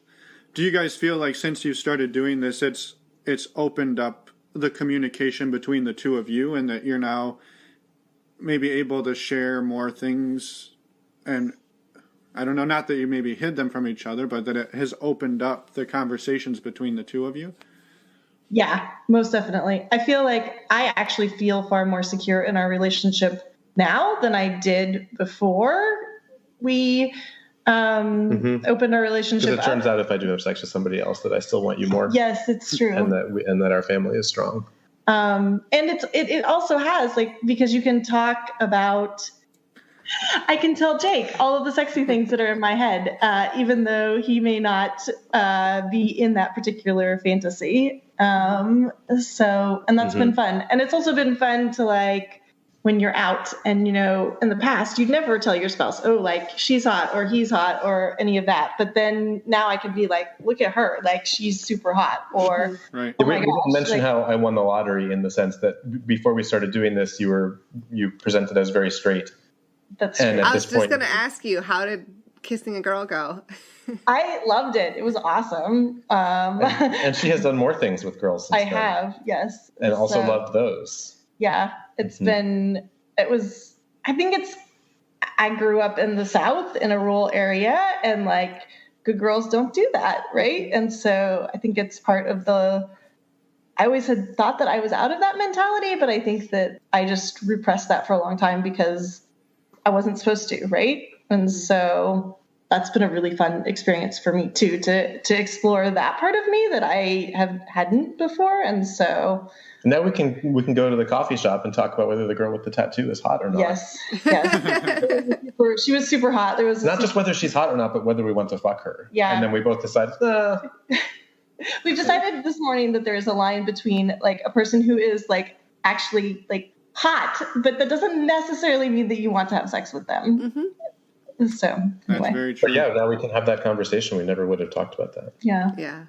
Do you guys feel like since you started doing this, it's opened up the communication between the two of you, and that you're now maybe able to share more things? And I don't know, not that you maybe hid them from each other, but that it has opened up the conversations between the two of you? Yeah, most definitely. I feel like I actually feel far more secure in our relationship now than I did before we opened our relationship. Because it turns out if I do have sex with somebody else, that I still want you more. Yes, it's true. And that our family is strong. And it also has, like, because you can talk about, I can tell Jake all of the sexy things that are in my head, even though he may not be in that particular fantasy. And that's been fun. And it's also been fun to, like, when you're out and, you know, in the past, you'd never tell your spouse, oh, like, she's hot or he's hot or any of that. But then now I can be like, look at her, like, she's super hot. Or, right. Oh we my didn't gosh, mention like, how I won the lottery, in the sense that before we started doing this, you presented as very straight. That's And true. at I was this just point, going to ask you, how did kissing a girl go? I loved it. It was awesome. and she has done more things with girls since I then. have, yes. And also So, loved those. Yeah, it's been, I grew up in the South in a rural area, and, like, good girls don't do that, right? And so I think it's part of I always had thought that I was out of that mentality, but I think that I just repressed that for a long time because I wasn't supposed to, right? And so that's been a really fun experience for me too, to explore that part of me that I hadn't before. And so now we can go to the coffee shop and talk about whether the girl with the tattoo is hot or not. yes. She was super hot. There was Not just whether she's hot or not, but whether we want to fuck her. Yeah. And then we both decided, We've decided this morning that there is a line between, like, a person who is, like, actually, like, hot, but that doesn't necessarily mean that you want to have sex with them. Mm-hmm. So That's anyway. very true. but yeah, now we can have that conversation. We never would have talked about that. Yeah. Yeah.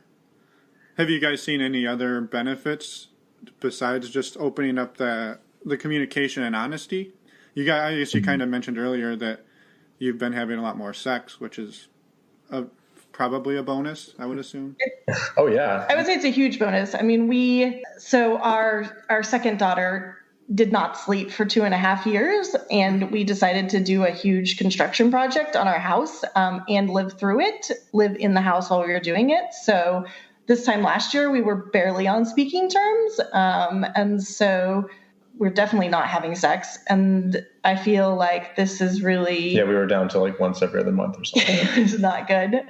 Have you guys seen any other benefits besides just opening up the communication and honesty? I guess you kind of mentioned earlier that you've been having a lot more sex, which is probably a bonus, I would assume. Oh yeah. I would say it's a huge bonus. I mean, our second daughter did not sleep for 2.5 years, and we decided to do a huge construction project on our house, and live in the house while we were doing it. So this time last year, we were barely on speaking terms. And so we're definitely not having sex. And I feel like this is really... Yeah, we were down to like once every other month or something. It's not good.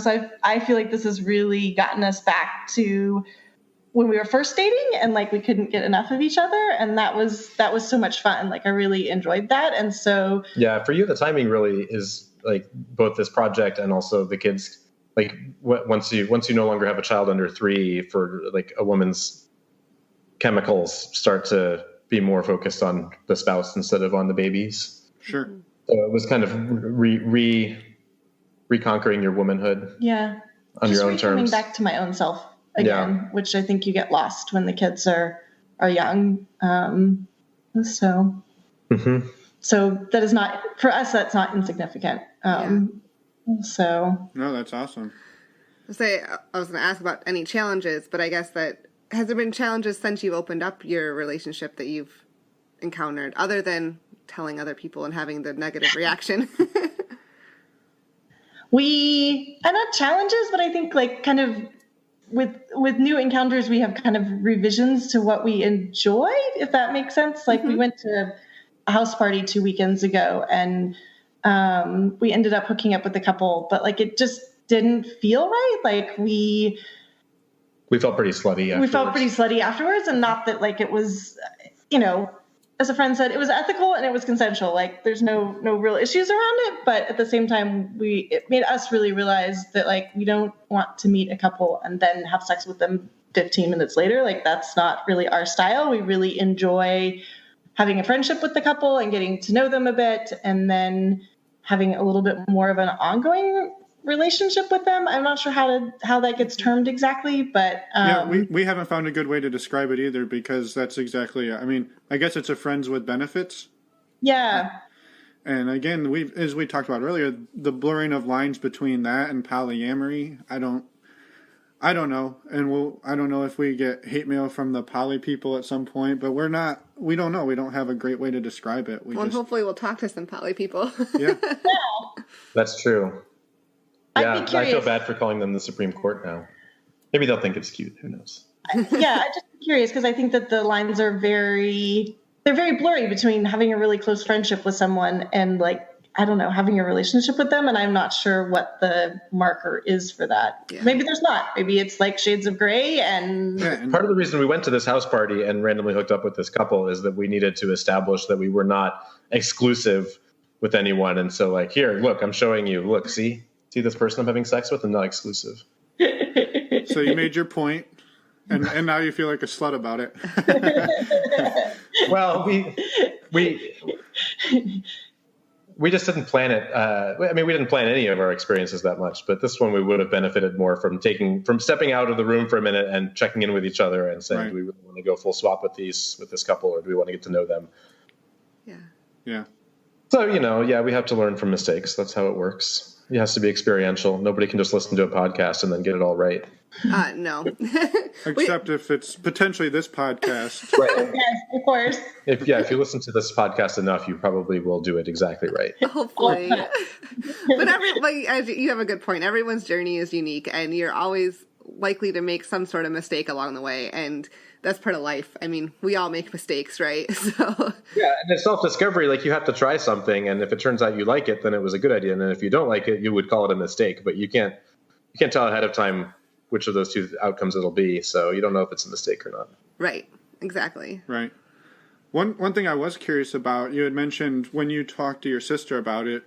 So I feel like this has really gotten us back to when we were first dating, and, like, we couldn't get enough of each other. And that was so much fun. Like, I really enjoyed that. And so... Yeah, for you, the timing really is, like, both this project and also the kids. Like, once you no longer have a child under 3, for, like, a woman's chemicals start to be more focused on the spouse instead of on the babies. Sure. So it was kind of reconquering your womanhood. Yeah. On Just your own terms. Coming back to my own self again, which I think you get lost when the kids are young. So that is not, for us, that's not insignificant. So. No, that's awesome. I was going to ask about any challenges, but I guess has there been challenges since you've opened up your relationship that you've encountered, other than telling other people and having the negative reaction? Not challenges, but I think, like, kind of with new encounters, we have kind of revisions to what we enjoyed, if that makes sense. Like, we went to a house party 2 weekends ago, and we ended up hooking up with a couple, but, like, it just didn't feel right. Like, we felt pretty slutty afterwards. We felt pretty slutty afterwards, and not that, like, it was, you know, as a friend said, it was ethical and it was consensual. Like, there's no real issues around it, but at the same time, it made us really realize that, like, we don't want to meet a couple and then have sex with them 15 minutes later. Like, that's not really our style. We really enjoy having a friendship with the couple and getting to know them a bit, and then having a little bit more of an ongoing relationship with them. I'm not sure how that gets termed exactly, but we haven't found a good way to describe it either, because that's exactly, I mean, I guess it's a friends with benefits. Yeah. And again, as we talked about earlier, the blurring of lines between that and polyamory, I don't know. And I don't know if we get hate mail from the poly people at some point, but we don't know. We don't have a great way to describe it. Hopefully we'll talk to some poly people. Yeah. That's true. Yeah, I feel bad for calling them the Supreme Court now. Maybe they'll think it's cute. Who knows? Yeah, I'm just curious because I think that the lines are very blurry between having a really close friendship with someone and, like, I don't know, having a relationship with them. And I'm not sure what the marker is for that. Yeah. Maybe there's not. Maybe it's like shades of gray. And part of the reason we went to this house party and randomly hooked up with this couple is that we needed to establish that we were not exclusive with anyone. And so, like, here, look, I'm showing you. Look, see this person I'm having sex with? I'm not exclusive. So you made your point, and now you feel like a slut about it. Well, we just didn't plan it. I mean, we didn't plan any of our experiences that much, but this one we would have benefited more from stepping out of the room for a minute and checking in with each other and saying, right, do we really want to go full swap with this couple, or do we want to get to know them? Yeah. So, we have to learn from mistakes. That's how it works. It has to be experiential. Nobody can just listen to a podcast and then get it all right. No. Except if it's potentially this podcast. Right. Yes, of course. If you listen to this podcast enough, you probably will do it exactly right. Hopefully. But you have a good point. Everyone's journey is unique, and you're always likely to make some sort of mistake along the way, and that's part of life. I mean, we all make mistakes, right? So yeah, and it's self-discovery. Like, you have to try something, and if it turns out you like it, then it was a good idea. And then if you don't like it, you would call it a mistake. But you can't tell ahead of time which of those two outcomes it'll be. So you don't know if it's a mistake or not. Right. Exactly. Right. One thing I was curious about, you had mentioned when you talked to your sister about it,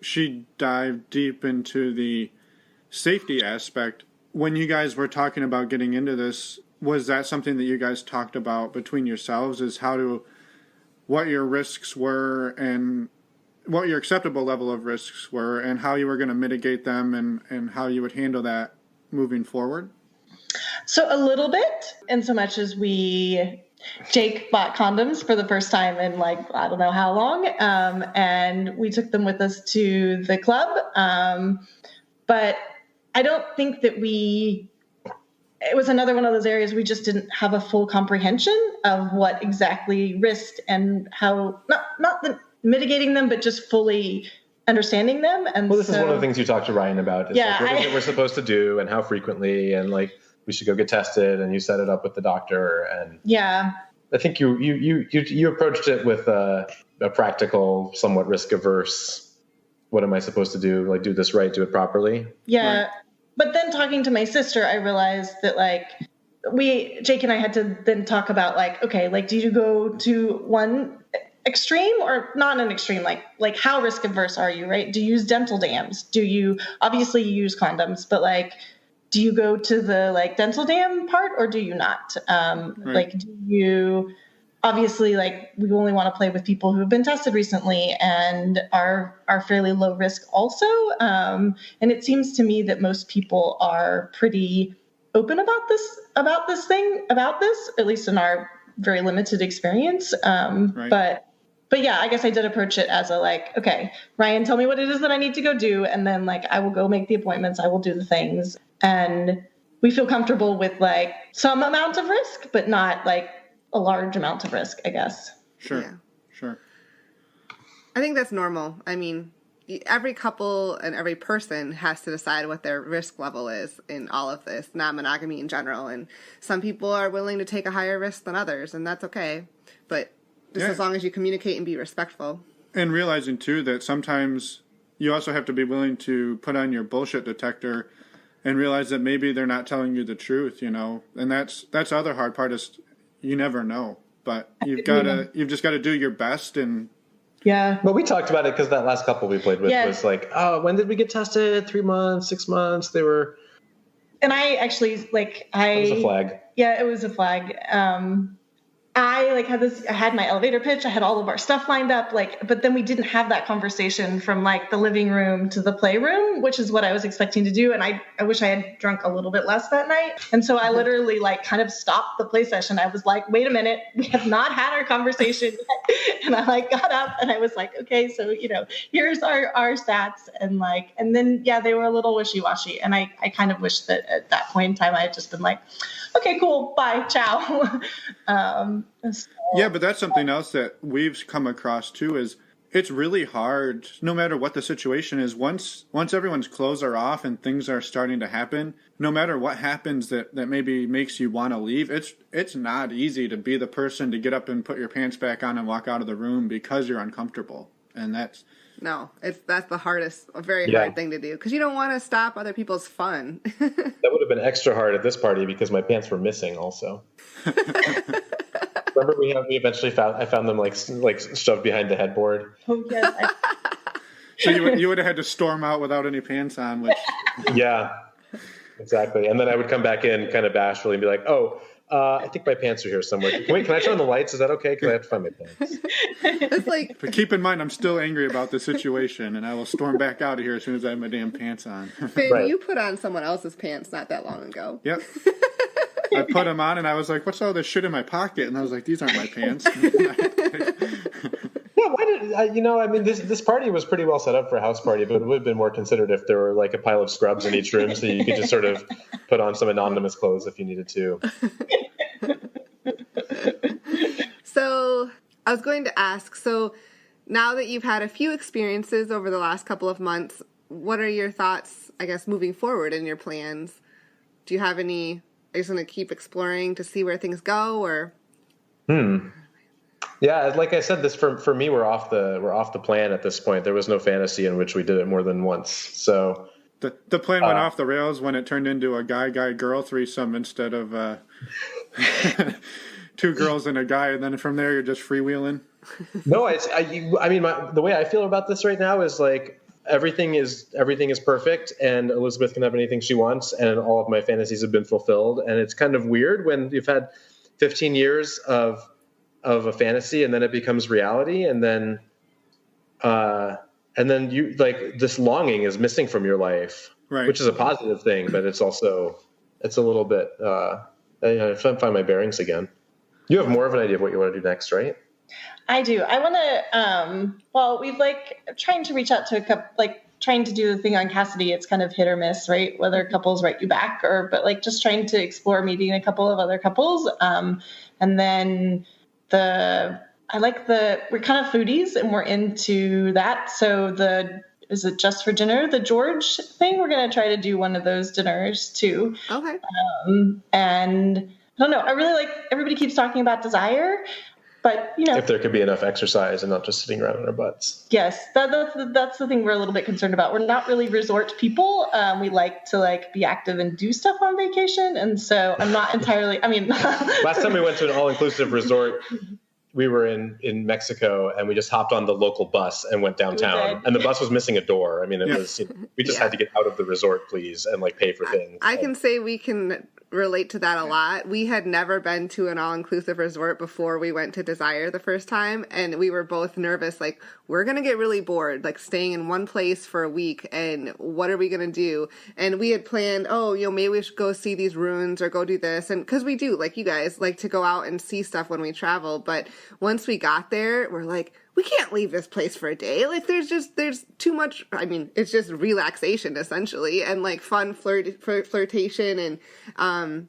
she dived deep into the safety aspect. When you guys were talking about getting into this, was that something that you guys talked about between yourselves, is what your risks were and what your acceptable level of risks were and how you were going to mitigate them and how you would handle that moving forward? So a little bit, in so much as Jake bought condoms for the first time in, like, I don't know how long. And we took them with us to the club. But I don't think that it was another one of those areas we just didn't have a full comprehension of what exactly risked and how, not the mitigating them, but just fully understanding them. And this is one of the things you talked to Ryan about. Is what is it we're supposed to do and how frequently, and, like, we should go get tested, and you set it up with the doctor. And yeah, I think you approached it with a practical, somewhat risk averse. What am I supposed to do? Like, do this right, do it properly. Yeah. Right. But then talking to my sister, I realized that, like, Jake and I had to then talk about, like, okay, like, do you go to one extreme or not an extreme? Like how risk averse are you, right? Do you use dental dams? Obviously you use condoms, but, like, do you go to the, like, dental dam part or do you not? Right. Like, do you, obviously, like, we only want to play with people who have been tested recently and are fairly low risk also. And it seems to me that most people are pretty open about this, at least in our very limited experience. Right. But yeah, I guess I did approach it as okay, Ryan, tell me what it is that I need to go do. And then, like, I will go make the appointments. I will do the things. And we feel comfortable with, like, some amount of risk, but not, like, a large amount of risk, I guess. Sure. Yeah. Sure. I think that's normal. I mean, every couple and every person has to decide what their risk level is in all of this, non-monogamy in general. And some people are willing to take a higher risk than others, and that's okay. But just as long as you communicate and be respectful. And realizing, too, that sometimes you also have to be willing to put on your bullshit detector and realize that maybe they're not telling you the truth, And that's the other hard part, is you never know. But you've just got to do your best. And yeah. Well, we talked about it because that last couple we played with was like, oh, when did we get tested? 3 months, 6 months? They were. And I actually, like, It was a flag. Yeah, it was a flag. I had my elevator pitch. I had all of our stuff lined up, but then we didn't have that conversation from like the living room to the playroom, which is what I was expecting to do. And I wish I had drunk a little bit less that night. And so I literally like kind of stopped the play session. I was like, wait a minute, we have not had our conversation yet. And I like got up and I was like, okay, so, here's our stats. And then, yeah, they were a little wishy-washy. And I kind of wish that at that point in time, I had just been like, okay, cool. Bye. Ciao. Yeah, but that's something else that we've come across too, is it's really hard, no matter what the situation is, once everyone's clothes are off and things are starting to happen, no matter what happens that maybe makes you want to leave, it's not easy to be the person to get up and put your pants back on and walk out of the room because you're uncomfortable. And that's the hardest, a very hard thing to do, because you don't want to stop other people's fun. That would have been extra hard at this party because my pants were missing also. Remember we eventually found them like shoved behind the headboard. Oh yes. So you would have had to storm out without any pants on, which yeah, exactly. And then I would come back in kind of bashfully and be like, "Oh, I think my pants are here somewhere. Wait, can I turn on the lights? Is that okay? Because I have to find my pants." It's like, but keep in mind, I'm still angry about the situation, and I will storm back out of here as soon as I have my damn pants on. Finn, right. You put on someone else's pants not that long ago. Yep. I put them on, and I was like, "What's all this shit in my pocket?" And I was like, "These aren't my pants." Yeah, why did I mean, this party was pretty well set up for a house party, but it would have been more considered if there were like a pile of scrubs in each room, so you could just sort of put on some anonymous clothes if you needed to. So I was going to ask, so now that you've had a few experiences over the last couple of months, what are your thoughts, I guess, moving forward in your plans? Do you have any, are you just going to keep exploring to see where things go, or? Yeah, like I said, this for me, we're off the plan at this point. There was no fantasy in which we did it more than once. So the plan went off the rails when it turned into a guy-girl threesome instead of two girls and a guy, and then from there you're just freewheeling. No, I mean, the way I feel about this right now is like everything is perfect, and Elizabeth can have anything she wants, and all of my fantasies have been fulfilled. And it's kind of weird when you've had 15 years of a fantasy, and then it becomes reality, and then you like this longing is missing from your life, right? Which is a positive thing, but it's a little bit. I find my bearings again. You have more of an idea of what you want to do next, right? I do. I want to. Well, we've trying to reach out to a couple, trying to do the thing on Cassidy. It's kind of hit or miss, right? Whether couples write you back but just trying to explore meeting a couple of other couples, and then. We're kind of foodies and we're into that. So is it just for dinner? The George thing, we're going to try to do one of those dinners too. Okay. And I don't know. I really everybody keeps talking about desire, but if there could be enough exercise and not just sitting around on our butts. Yes. That's the thing we're a little bit concerned about. We're not really resort people. We like to be active and do stuff on vacation. And so I'm not entirely, last time we went to an all-inclusive resort, we were in Mexico, and we just hopped on the local bus and went downtown, and the bus was missing a door. I mean, it was, we just had to get out of the resort, please, and pay for things. I can say we can relate to that a lot. We had never been to an all-inclusive resort before we went to Desire the first time, and we were both nervous, we're going to get really bored, staying in one place for a week, and what are we going to do? And we had planned, maybe we should go see these ruins or go do this, and because we do, you guys, like to go out and see stuff when we travel, but once we got there, we're we can't leave this place for a day. There's too much. I mean, it's just relaxation essentially, and fun flirtation, and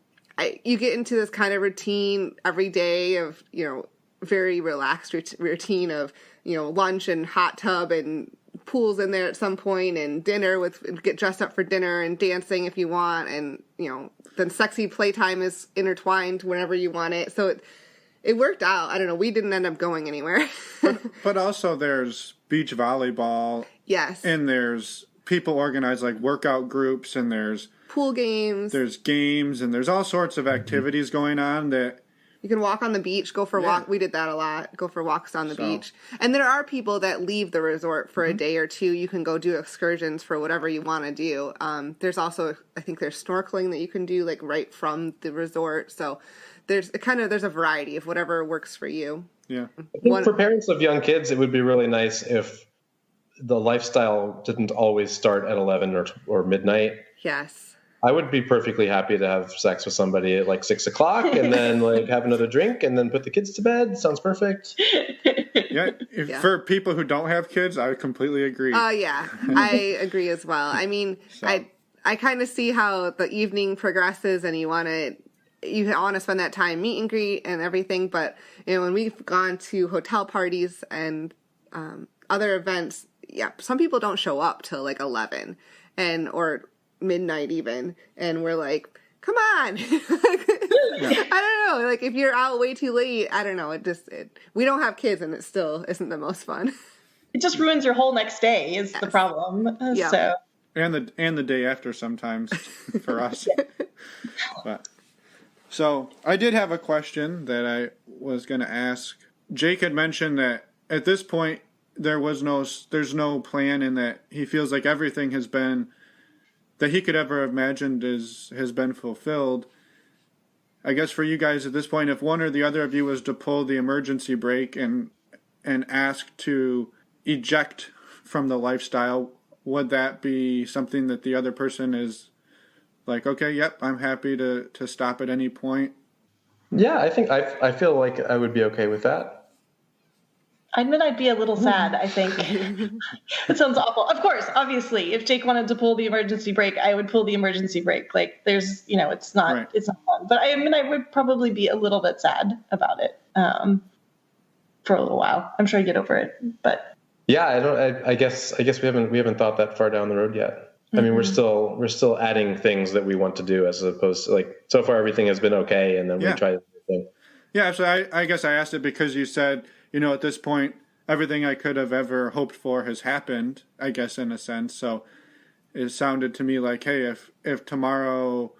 you get into this kind of routine every day of very relaxed routine of lunch and hot tub and pools in there at some point, and dinner get dressed up for dinner and dancing if you want, and then sexy playtime is intertwined whenever you want it. So it worked out. I don't know. We didn't end up going anywhere. but also there's beach volleyball. Yes. And there's people organize workout groups, and there's pool games. There's games, and there's all sorts of activities going on that You can walk on the beach, go for a walk. We did that a lot. Go for walks on the beach. And there are people that leave the resort for a day or two. You can go do excursions for whatever you want to do. There's also, I think there's snorkeling that you can do like right from the resort. So there's a variety of whatever works for you. Yeah. I think for parents of young kids, it would be really nice if the lifestyle didn't always start at 11 or midnight. Yes. I would be perfectly happy to have sex with somebody at like 6 o'clock and then like have another drink and then put the kids to bed. Sounds perfect. For people who don't have kids, I completely agree. Yeah, I agree as well. I mean, I kind of see how the evening progresses and you want to spend that time meet and greet and everything. But, when we've gone to hotel parties and other events, some people don't show up till like 11 or midnight even, and we're like, come on. I don't know, like if you're out way too late, I don't know, we don't have kids and it still isn't the most fun. It just ruins your whole next day is the problem. So and the day after sometimes for us. So I did have a question that I was going to ask. Jake had mentioned that at this point there's no plan, in that he feels like everything that he could ever imagined has been fulfilled. I guess for you guys at this point, if one or the other of you was to pull the emergency brake and ask to eject from the lifestyle, would that be something that the other person is like, okay, yep, I'm happy to stop at any point? Yeah, I think I feel like I would be okay with that. I admit I'd be a little sad, I think. It sounds awful. Of course, obviously, if Jake wanted to pull the emergency brake, I would pull the emergency brake. Like, there's, it's not fun. But I would probably be a little bit sad about it for a little while. I'm sure I'd get over it, but. Yeah, I guess we haven't thought that far down the road yet. I mean, we're still adding things that we want to do, as opposed to, like, so far everything has been okay, and then we try to do things. Yeah, so I guess I asked it because you said, at this point, everything I could have ever hoped for has happened, I guess, in a sense. So it sounded to me like, hey, if tomorrow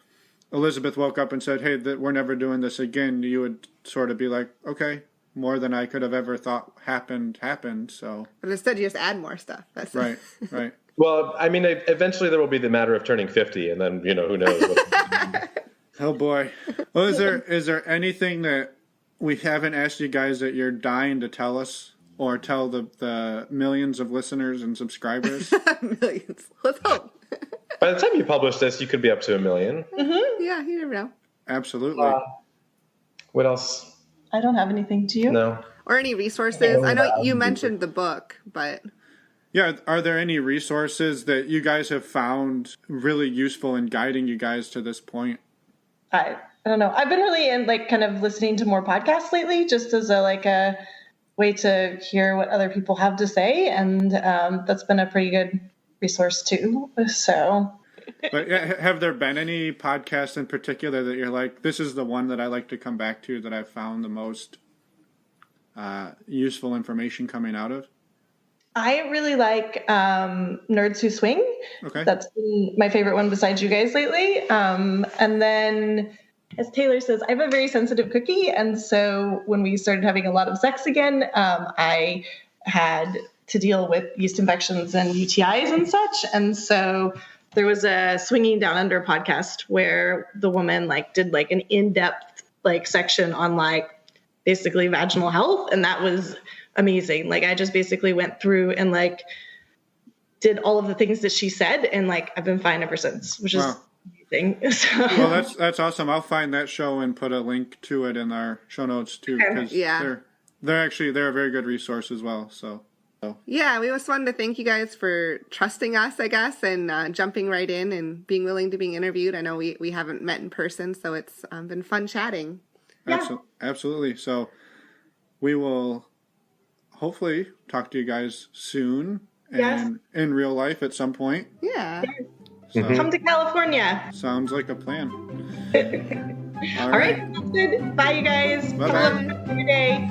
Elizabeth woke up and said, hey, we're never doing this again, you would sort of be like, okay, more than I could have ever thought happened. So, but instead, you just add more stuff. That's right. Well, I mean, eventually there will be the matter of turning 50, and then, who knows? Oh boy. Well, is there anything that we haven't asked you guys that you're dying to tell us, or tell the millions of listeners and subscribers? Millions. Let's hope. By the time you publish this, you could be up to 1 million. Mm-hmm. Yeah, you never know. Absolutely. What else? I don't have anything. Do you? No. Or any resources? I know you mentioned the book, but... Yeah, are there any resources that you guys have found really useful in guiding you guys to this point? I don't know. I've been really in kind of listening to more podcasts lately, just as a way to hear what other people have to say, and that's been a pretty good resource too. So, but have there been any podcasts in particular that you're like, this is the one that I like to come back to, that I've found the most useful information coming out of? I really like Nerds Who Swing. Okay. That's been my favorite one besides you guys lately. And then, as Taylor says, I have a very sensitive cookie. And so when we started having a lot of sex again, I had to deal with yeast infections and UTIs and such. And so there was a Swinging Down Under podcast where the woman did an in-depth section on basically vaginal health. And that was amazing. I just basically went through and did all of the things that she said, and I've been fine ever since, which is amazing. So. Well, that's awesome. I'll find that show and put a link to it in our show notes too, because they're a very good resource as well. So yeah, we just wanted to thank you guys for trusting us, I guess, and jumping right in and being willing to be interviewed. I know we haven't met in person, so it's been fun chatting. Yeah. Absolutely. So we will hopefully talk to you guys soon, and in real life at some point. Yeah. So, come to California. Sounds like a plan. All right. Sounds good. Bye, you guys. Bye. Have a good day.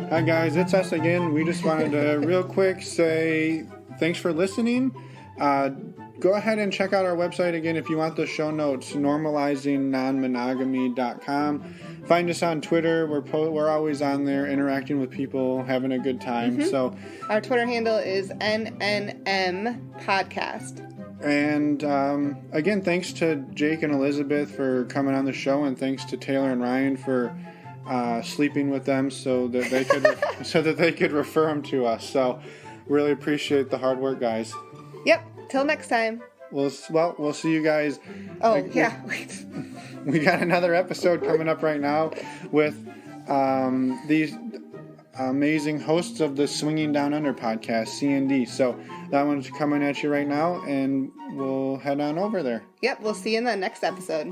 Hi, guys. It's us again. We just wanted to real quick say thanks for listening. Go ahead and check out our website again if you want the show notes, normalizingnonmonogamy.com. Find us on Twitter. We're always on there interacting with people, having a good time. So our Twitter handle is NNM Podcast. And again, thanks to Jake and Elizabeth for coming on the show, and thanks to Taylor and Ryan for sleeping with them so that they could refer them to us. So really appreciate the hard work, guys. Yep. Till next time. We'll see you guys. Oh, yeah. Wait. We got another episode coming up right now with these amazing hosts of the Swinging Down Under podcast, C&D. So that one's coming at you right now, and we'll head on over there. Yep, we'll see you in the next episode.